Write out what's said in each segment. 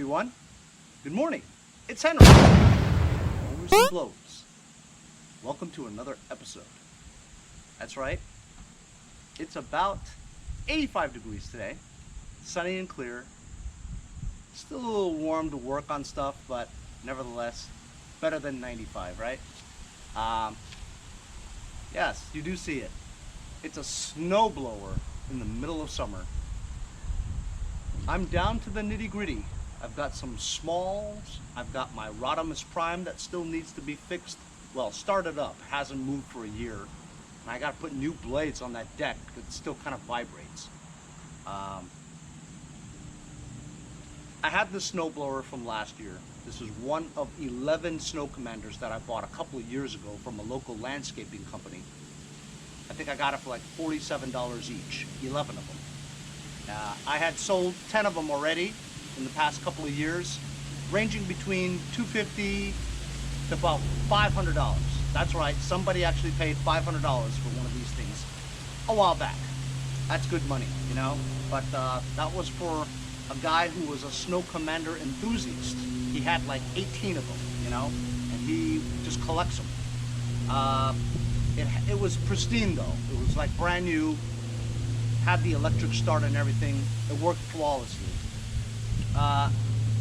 everyone. Good morning. It's Henry. Mowers and Blows. Welcome to another episode. That's right. It's about 85 degrees today. Sunny and clear. Still a little warm to work on stuff, but nevertheless, better than 95, right? Yes, you do see it. It's a snowblower in the middle of summer. I'm down to the nitty-gritty. I've got some smalls. I've got my Rodimus Prime that still needs to be fixed. Well, started up, hasn't moved for a year. And I got to put new blades on that deck because it still kind of vibrates. I had this snowblower from last year. This is one of 11 Snow Commanders that I bought a couple of years ago from a local landscaping company. I think I got it for like $47 each, 11 of them. I had sold 10 of them already in the past couple of years, ranging between $250 to about $500. That's right, somebody actually paid $500 for one of these things a while back. That's good money, you know? But that was for a guy who was a Snow Commander enthusiast. He had like 18 of them, you know? And he just collects them. It was pristine though. It was like brand new. Had the electric start and everything. It worked flawlessly.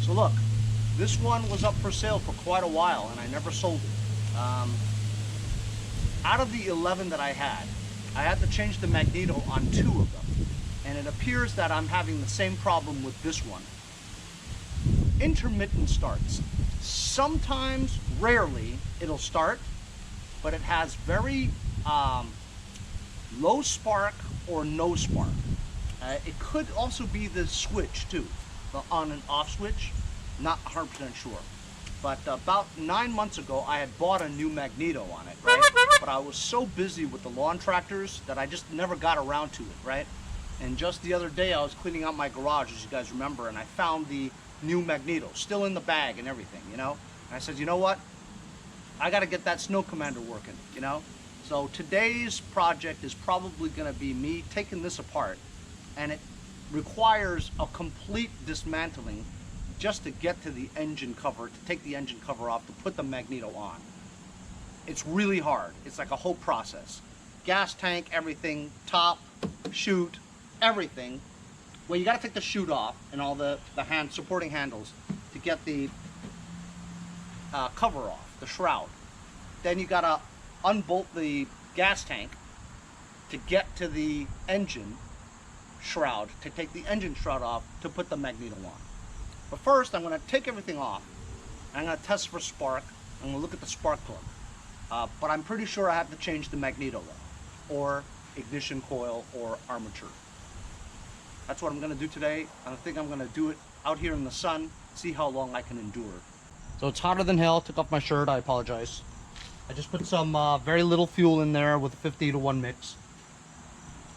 So look, this one was up for sale for quite a while and I never sold it. Out of the 11 that I had to change the Magneto on 2 of them. And it appears that I'm having the same problem with this one. Intermittent starts. Sometimes, rarely, it'll start, but it has very low spark or no spark. It could also be the switch too, the on and off switch. Not 100% sure. But about 9 months ago, I had bought a new Magneto on it, right? But I was so busy with the lawn tractors that I just never got around to it, right? And just the other day, I was cleaning out my garage, as you guys remember, and I found the new Magneto, still in the bag and everything, you know? And I said, you know what? I gotta get that Snow Commander working, you know? So today's project is probably gonna be me taking this apart, and it requires a complete dismantling just to get to the engine cover, to take the engine cover off, to put the Magneto on. It's really hard. It's like a whole process. Gas tank, everything, top, chute, everything. Well, you gotta take the chute off and all the supporting handles to get the cover off, the shroud. Then you gotta unbolt the gas tank to get to the engine shroud, to take the engine shroud off to put the Magneto on. But first, I'm gonna take everything off. I'm gonna test for spark. I'm gonna look at the spark plug. But I'm pretty sure I have to change the Magneto though, or ignition coil or armature. That's what I'm gonna do today. I think I'm gonna do it out here in the sun, see how long I can endure. So it's hotter than hell. Took off my shirt, I apologize. I just put some very little fuel in there with a 50-to-1 mix.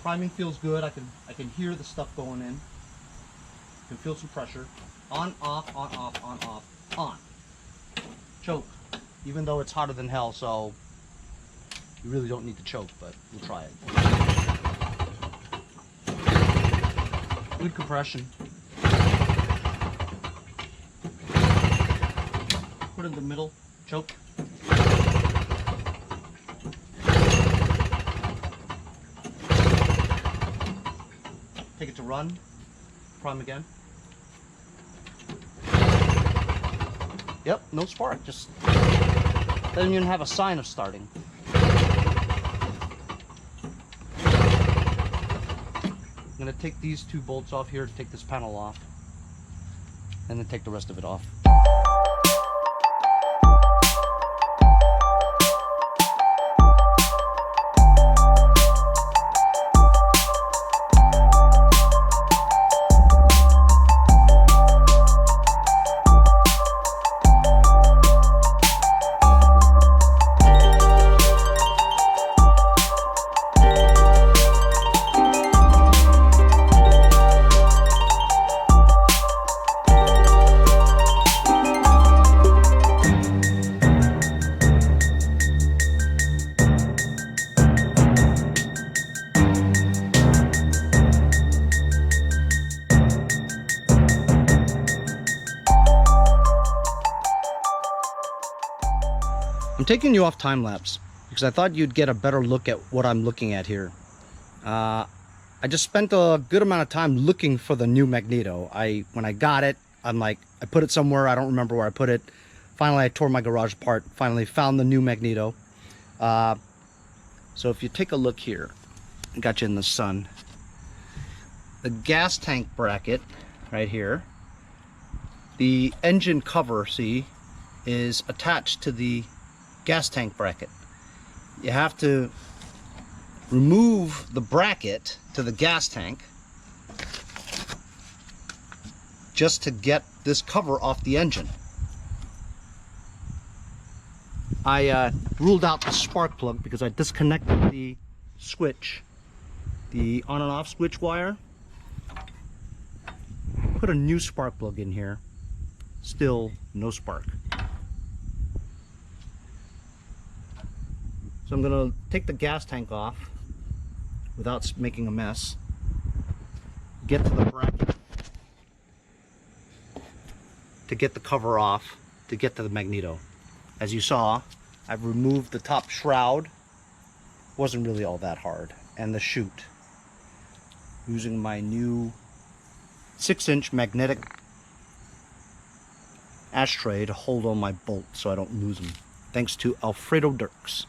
Priming feels good. I can hear the stuff going in. You can feel some pressure. On, off, on, off, on, off, on. Choke. Even though it's hotter than hell, so you really don't need to choke, but we'll try it. Good compression. Put it in the middle. Choke. Take it to run. Prime again. Yep, no spark. Just doesn't even have a sign of starting. I'm gonna take these 2 bolts off here to take this panel off, and then take the rest of it off. I'm taking you off time lapse because I thought you'd get a better look at what I'm looking at here. I just spent a good amount of time looking for the new Magneto. When I got it, I'm like, I put it somewhere, I don't remember where I put it. Finally, I tore my garage apart, finally found the new Magneto. So if you take a look here, I got you in the sun. The gas tank bracket right here, the engine cover, see, is attached to the gas tank bracket. You have to remove the bracket to the gas tank just to get this cover off the engine. I ruled out the spark plug because I disconnected the switch, the on and off switch wire. Put a new spark plug in here, still no spark. So I'm gonna take the gas tank off without making a mess, get to the bracket to get the cover off, to get to the Magneto. As you saw, I've removed the top shroud. Wasn't really all that hard. And the chute. Using my new 6-inch magnetic ashtray to hold on my bolts so I don't lose them. Thanks to Alfredo Dirks.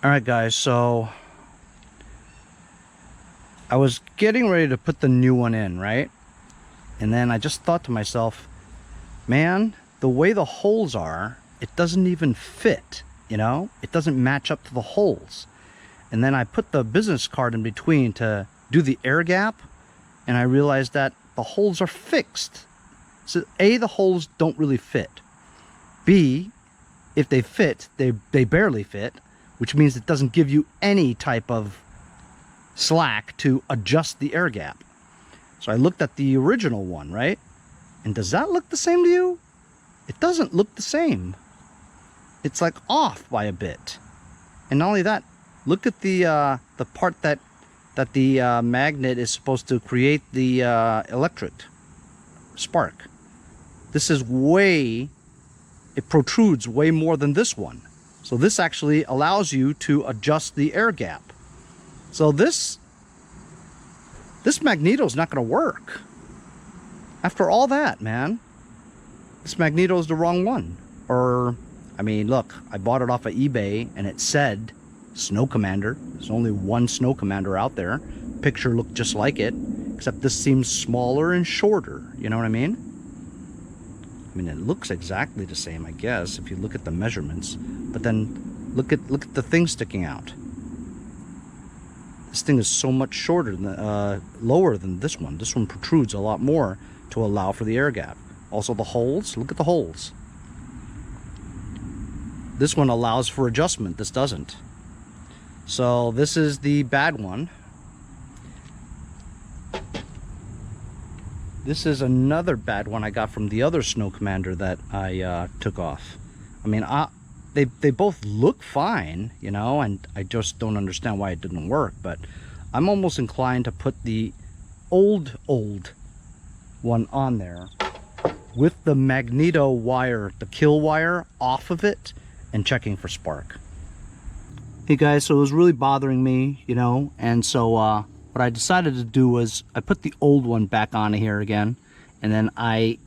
Alright guys, so I was getting ready to put the new one in, right? And then I just thought to myself, man, the way the holes are, it doesn't even fit, you know? It doesn't match up to the holes. And then I put the business card in between to do the air gap, and I realized that the holes are fixed. So A, the holes don't really fit. B, if they fit, they barely fit, which means it doesn't give you any type of slack to adjust the air gap. So I looked at the original one, right? And does that look the same to you? It doesn't look the same. It's like off by a bit. And not only that, look at the part that the magnet is supposed to create the electric spark. This is it protrudes way more than this one. So this actually allows you to adjust the air gap. So this Magneto is not going to work. After all that, man, this Magneto is the wrong one. Or, I mean, look, I bought it off of eBay and it said Snow Commander. There's only one Snow Commander out there. Picture looked just like it, except this seems smaller and shorter. You know what I mean? I mean, it looks exactly the same, I guess, if you look at the measurements. But then look at the thing sticking out. This thing is so much shorter than lower than this one. This one protrudes a lot more to allow for the air gap. Also the holes, look at the holes. This one allows for adjustment, this doesn't. So this is the bad one. This is another bad one I got from the other Snow Commander that I took off. I mean, they both look fine, you know, and I just don't understand why it didn't work. But I'm almost inclined to put the old one on there with the Magneto wire, the kill wire, off of it and checking for spark. Hey guys, so it was really bothering me, you know, and so what I decided to do was I put the old one back on here again, and then I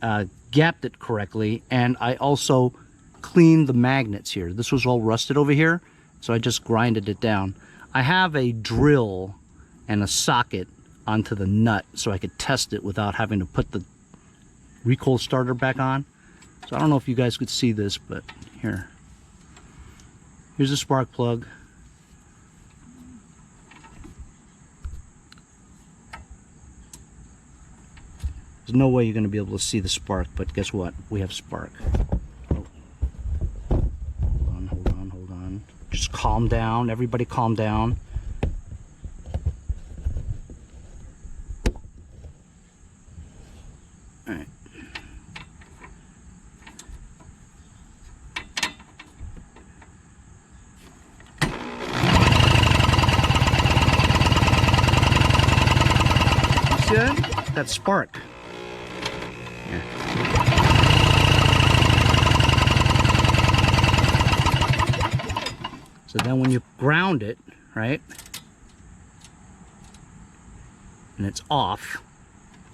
gapped it correctly, and I also cleaned the magnets here. This was all rusted over here, so I just grinded it down. I have a drill and a socket onto the nut so I could test it without having to put the recoil starter back on. So I don't know if you guys could see this, but here's a spark plug. There's no way you're going to be able to see the spark, but guess what? We have spark. Oh. Hold on. Just calm down. Everybody calm down. All right. You see that? That spark. So then when you ground it, right, and it's off,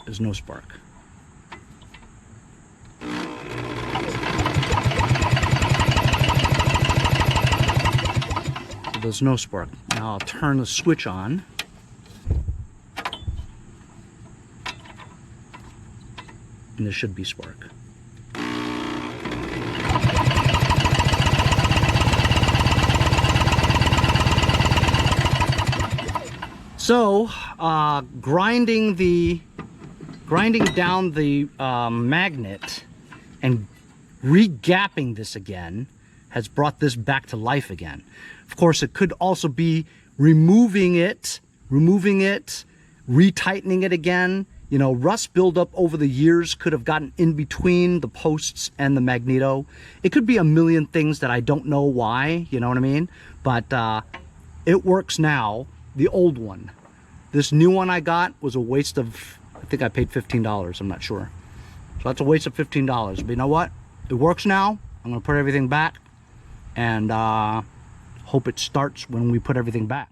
there's no spark. So there's no spark. Now I'll turn the switch on. And there should be spark. So, grinding down the magnet and re-gapping this again has brought this back to life again. Of course, it could also be removing it, retightening it again. You know, rust buildup over the years could have gotten in between the posts and the Magneto. It could be a million things that I don't know why, you know what I mean? But it works now. The old one. This new one I got was a waste of, I think I paid $15, I'm not sure. So that's a waste of $15. But you know what? It works now. I'm gonna put everything back and hope it starts when we put everything back.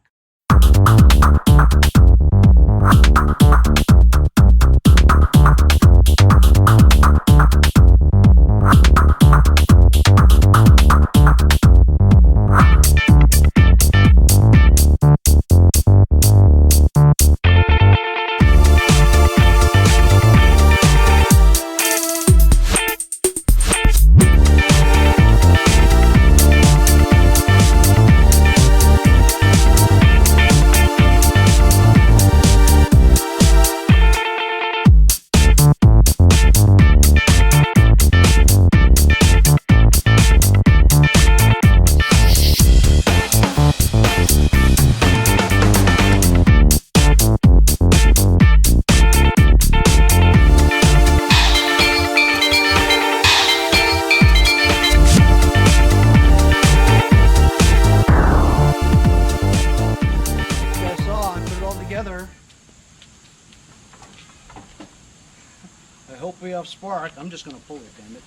off spark, I'm just gonna pull it, damn it.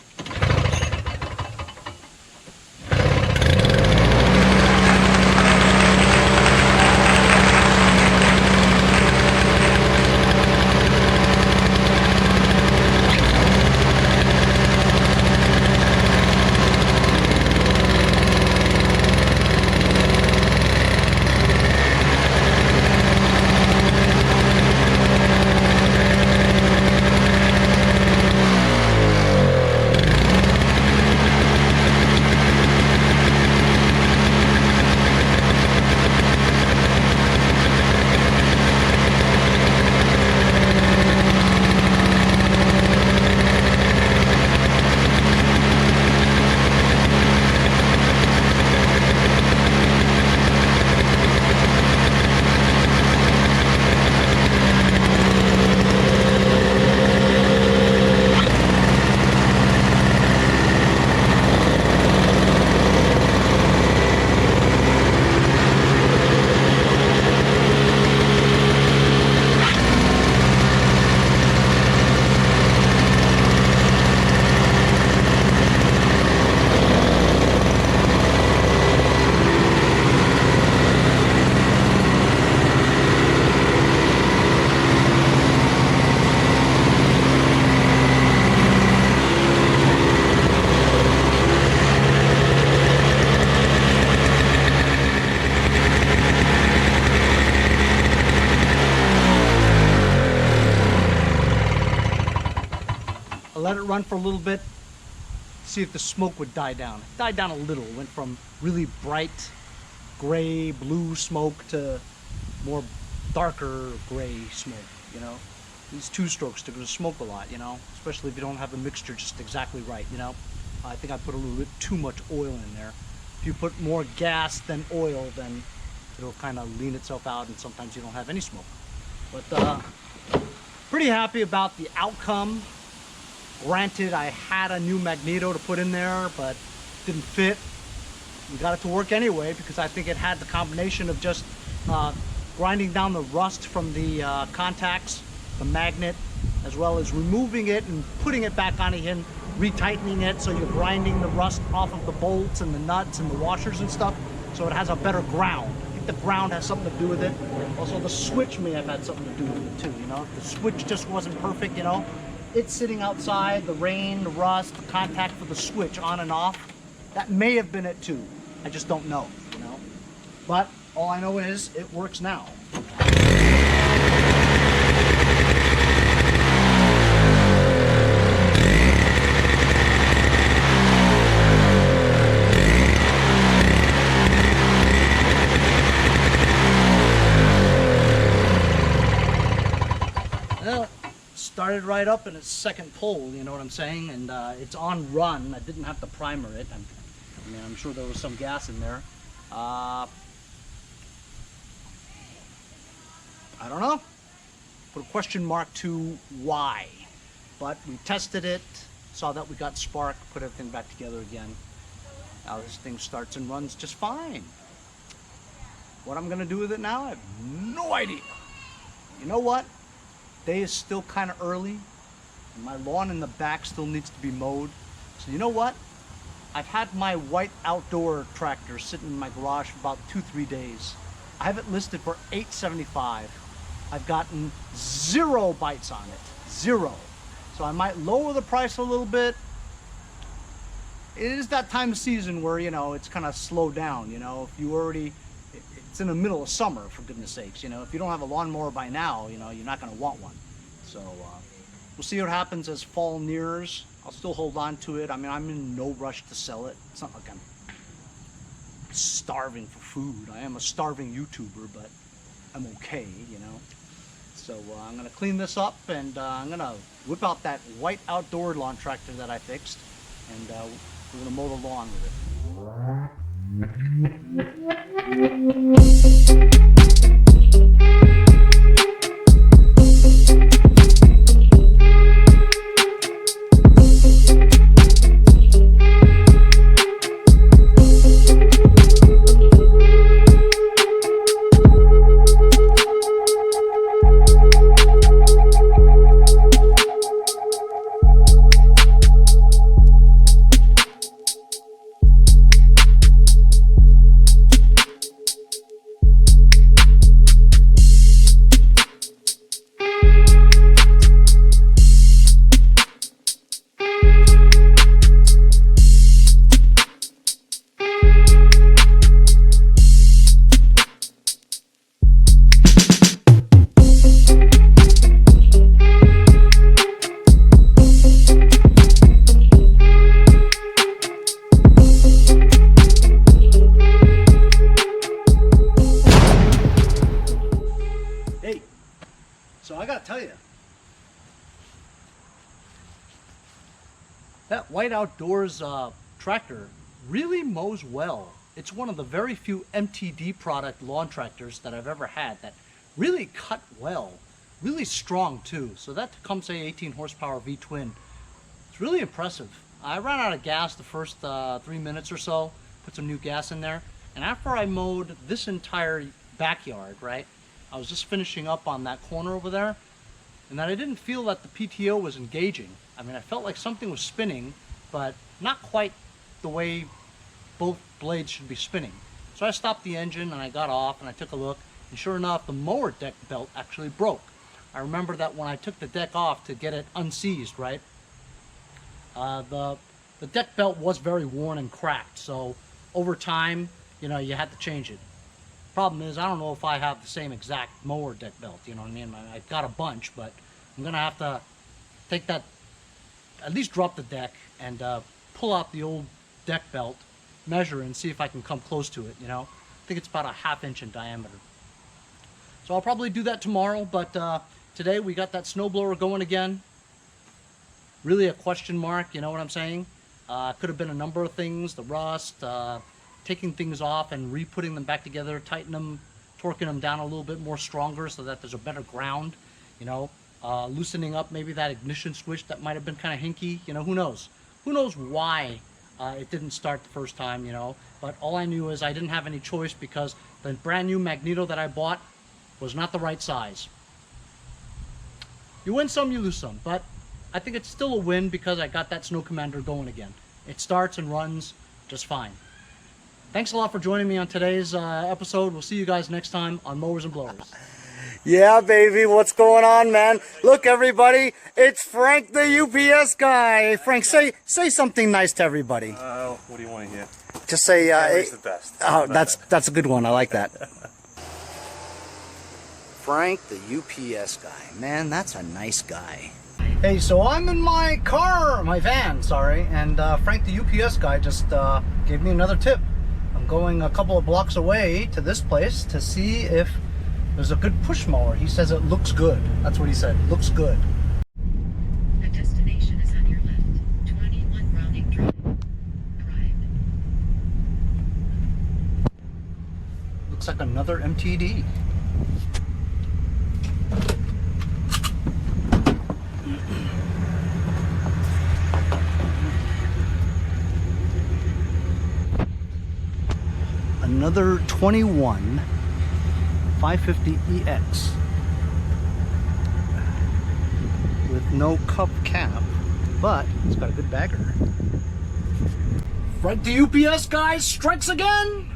Let it run for a little bit, see if the smoke would die down. It died down a little, went from really bright gray, blue smoke to more darker gray smoke, you know. These two strokes are going to smoke a lot, you know, especially if you don't have the mixture just exactly right, you know. I think I put a little bit too much oil in there. If you put more gas than oil, then it'll kind of lean itself out and sometimes you don't have any smoke. But pretty happy about the outcome. Granted, I had a new Magneto to put in there, but didn't fit. We got it to work anyway because I think it had the combination of just grinding down the rust from the contacts, the magnet, as well as removing it and putting it back on again, retightening it so you're grinding the rust off of the bolts and the nuts and the washers and stuff, so it has a better ground. I think the ground has something to do with it. Also, the switch may have had something to do with it too, you know. The switch just wasn't perfect, you know. It's sitting outside, the rain, the rust, the contact for the switch on and off. That may have been it too. I just don't know, you know. But all I know is it works now. Well, started right up in its second pull, you know what I'm saying, and it's on run. I didn't have to primer it. I mean, I'm sure there was some gas in there. I don't know. Put a question mark to why. But we tested it, saw that we got spark, put everything back together again. Now this thing starts and runs just fine. What I'm gonna do with it now, I have no idea. You know what? Day is still kind of early, and my lawn in the back still needs to be mowed. So you know what? I've had my white outdoor tractor sitting in my garage for about 2-3 days. I have it listed for $875. I've gotten 0 bites on it, 0. So I might lower the price a little bit. It is that time of season where, you know, it's kind of slowed down, you know. If you already, it's in the middle of summer, for goodness sakes, you know. If you don't have a lawnmower by now, you know, you're not going to want one. So we'll see what happens as fall nears. I'll still hold on to it. I mean, I'm in no rush to sell it. It's not like I'm starving for food. I am a starving YouTuber, but I'm okay, you know. So I'm going to clean this up, and I'm going to whip out that white outdoor lawn tractor that I fixed, and we're going to mow the lawn with it. White Outdoors tractor really mows well. It's one of the very few MTD product lawn tractors that I've ever had that really cut well, really strong too. So that Tecumseh 18 horsepower V-twin, it's really impressive. I ran out of gas the first 3 minutes or so, put some new gas in there, and after I mowed this entire backyard, right, I was just finishing up on that corner over there, and then I didn't feel that the PTO was engaging. I mean, I felt like something was spinning, but not quite the way both blades should be spinning. So I stopped the engine and I got off and I took a look, and sure enough, the mower deck belt actually broke. I remember that when I took the deck off to get it unseized, right, the deck belt was very worn and cracked, so over time, you know, you had to change it. Problem is, I don't know if I have the same exact mower deck belt, you know what I mean? I've got a bunch, but I'm gonna have to take that, at least drop the deck and pull out the old deck belt, measure and see if I can come close to it, you know? I think it's about a 1/2 inch in diameter. So I'll probably do that tomorrow, but today we got that snowblower going again. Really a question mark, you know what I'm saying? Could have been a number of things, the rust, taking things off and re-putting them back together, tighten them, torquing them down a little bit more stronger so that there's a better ground, you know, loosening up maybe that ignition switch that might have been kind of hinky, you know, who knows? Who knows why it didn't start the first time, you know, but all I knew is I didn't have any choice because the brand new Magneto that I bought was not the right size. You win some, you lose some, but I think it's still a win because I got that Snow Commander going again. It starts and runs just fine. Thanks a lot for joining me on today's episode. We'll see you guys next time on Mowers and Blowers. Yeah, baby, what's going on, man? Look, everybody, it's Frank the UPS guy. Frank, say something nice to everybody. What do you want to hear? Just say, Henry's the best. Oh, that's a good one. I like that. Frank the UPS guy. Man, that's a nice guy. Hey, so I'm in my car, my van, sorry, and Frank the UPS guy just gave me another tip. I'm going a couple of blocks away to this place to see if there's a good push mower. He says it looks good. That's what he said. Looks good. The destination is on your left. 21 Browning Drive. Arrived. Looks like another MTD. Another 21 550EX with no cup cap, but it's got a good bagger. Frank the UPS guy strikes again.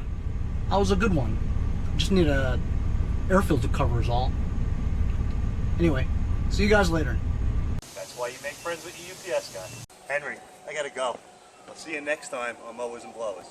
That was a good one. Just need a air filter cover is all. Anyway, see you guys later. That's why you make friends with your UPS guy. Henry, I gotta go. I'll see you next time on Mowers and Blowers.